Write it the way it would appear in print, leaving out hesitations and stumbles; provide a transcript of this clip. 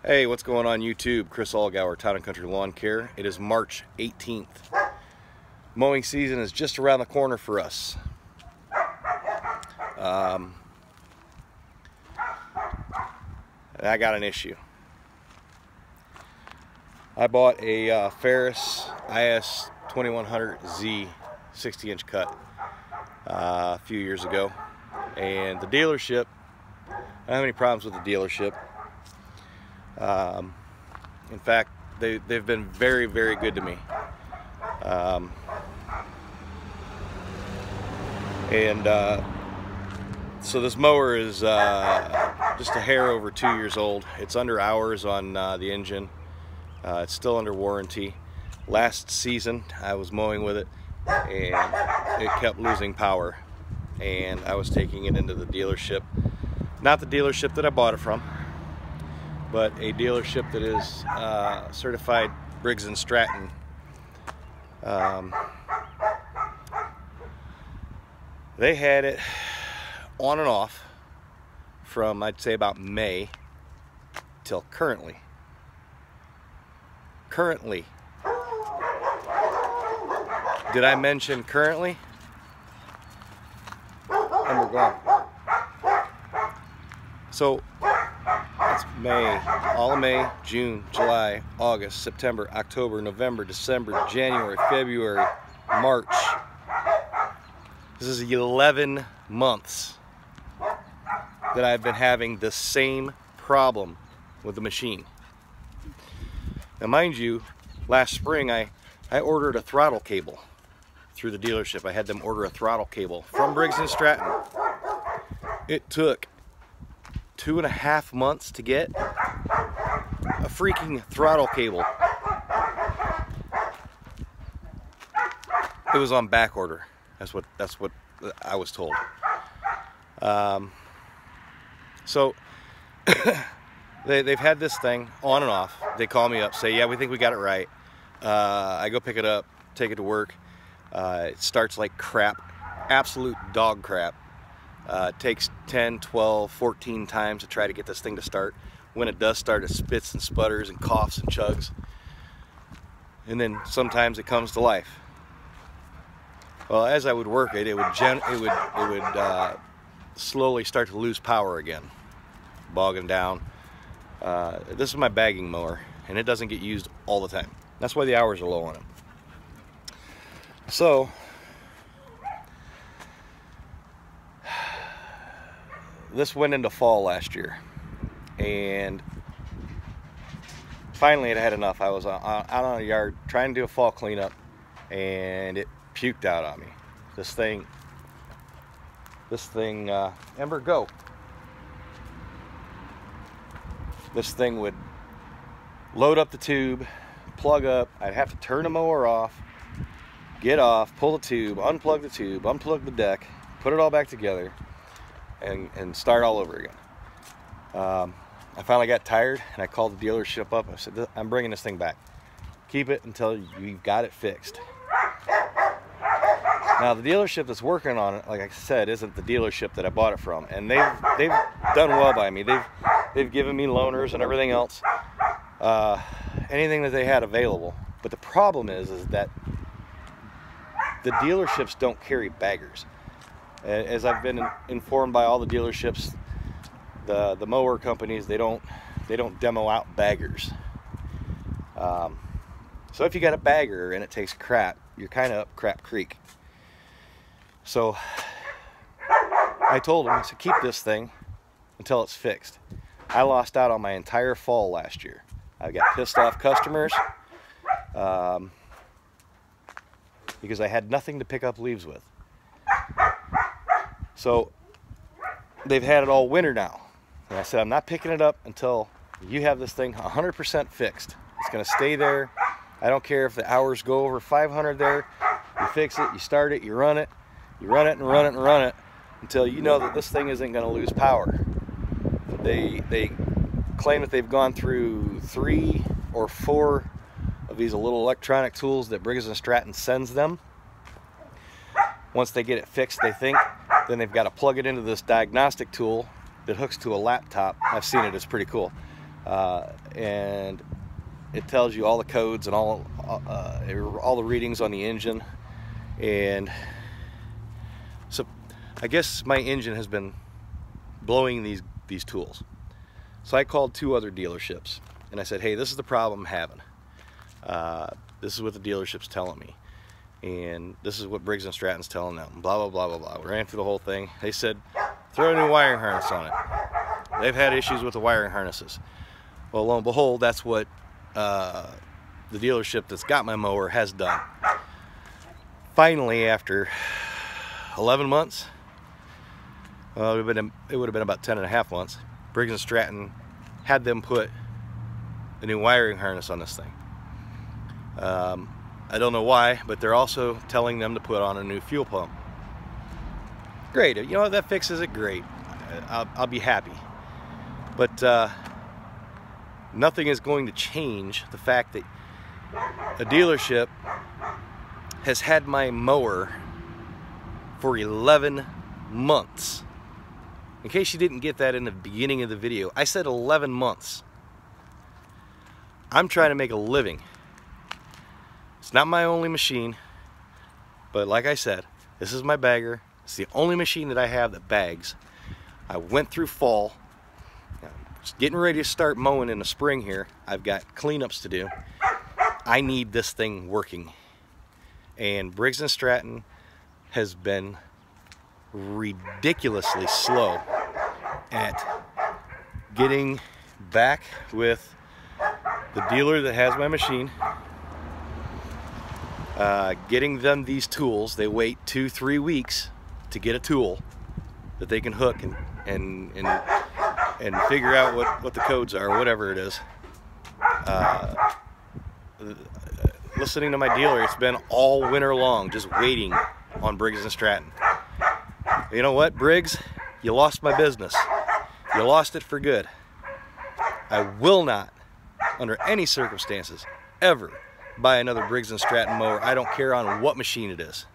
Hey, what's going on YouTube? Chris Allgauer, Town & Country Lawn Care. It is March 18th. Mowing season is just around the corner for us. I got an issue. I bought a Ferris IS 2100Z 60-inch cut a few years ago, and the dealership, I don't have any problems with the dealership. In fact, they've been very, very good to me. So this mower is just a hair over 2 years old. It's under hours on the engine. It's still under warranty. Last season I was mowing with it and it kept losing power, and I was taking it into the dealership, not the dealership that I bought it from, but a dealership that is certified Briggs & Stratton. They had it on and off from, I'd say, about May till currently. Currently. Did I mention currently? And we're gone. So it's May, all of May, June, July, August, September, October, November, December, January, February, March. This is 11 months that I've been having the same problem with the machine. Now mind you, last spring I ordered a throttle cable through the dealership. I had them order a throttle cable from Briggs & Stratton. It took 2.5 months to get a freaking throttle cable. It was on back order. That's what I was told. So they've had this thing on and off. They call me up, say, yeah, we think we got it right. I go pick it up, take it to work. It starts like crap, absolute dog crap. It takes 10, 12, 14 times to try to get this thing to start. When it does start, it spits and sputters and coughs and chugs. And then sometimes it comes to life. Well, as I would work it, it would slowly start to lose power again, bogging down. This is my bagging mower, and it doesn't get used all the time. That's why the hours are low on it. So this went into fall last year, and finally it had enough. I was out on a yard trying to do a fall cleanup, and it puked out on me. This thing, Ember, go. This thing would load up the tube, plug up. I'd have to turn the mower off, get off, pull the tube, unplug the deck, put it all back together, and start all over again. I finally got tired, and I called the dealership up. I said, I'm bringing this thing back. Keep it until you've got it fixed. Now the dealership that's working on it, like I said, isn't the dealership that I bought it from, and they've done well by me. They've given me loaners and everything else, anything that they had available. But the problem is that the dealerships don't carry baggers. As I've been informed by all the dealerships, the mower companies, they don't demo out baggers. So if you got a bagger and it takes crap, you're kind of up crap creek. So I told them to keep this thing until it's fixed. I lost out on my entire fall last year. I got pissed off customers because I had nothing to pick up leaves with. So they've had it all winter now. And I said, I'm not picking it up until you have this thing 100% fixed. It's going to stay there. I don't care if the hours go over 500 there. You fix it, you start it, you run it. You run it and run it and run it until you know that this thing isn't going to lose power. They claim that they've gone through 3 or 4 of these little electronic tools that Briggs & Stratton sends them. Once they get it fixed, they think, then they've got to plug it into this diagnostic tool that hooks to a laptop. I've seen it, it's pretty cool. and it tells you all the codes and all the readings on the engine. And so I guess my engine has been blowing these tools. So I called 2 other dealerships and I said, hey, this is the problem I'm having. This is what the dealership's telling me, and this is what Briggs & Stratton's telling them, blah blah blah blah blah. We ran through the whole thing. They said throw a new wiring harness on it. They've had issues with the wiring harnesses. Well, lo and behold, that's what the dealership that's got my mower has done. Finally, after 11 months, well, it would have been about 10.5 months, Briggs & Stratton had them put a new wiring harness on this thing. I don't know why, but they're also telling them to put on a new fuel pump. Great, you know, that fixes it, great. I'll be happy. But nothing is going to change the fact that a dealership has had my mower for 11 months. In case you didn't get that in the beginning of the video, I said 11 months. I'm trying to make a living. It's not my only machine, but like I said, this is my bagger. It's the only machine that I have that bags. I went through fall. Just getting ready to start mowing in the spring here. I've got cleanups to do. I need this thing working. And Briggs & Stratton has been ridiculously slow at getting back with the dealer that has my machine, getting them these tools. They wait 2-3 weeks to get a tool that they can hook and figure out what the codes are, whatever it is. Listening to my dealer, it's been all winter long just waiting on Briggs & Stratton. You know what, Briggs? You lost my business. You lost it for good. I will not, under any circumstances, ever buy another Briggs & Stratton mower. I don't care on what machine it is.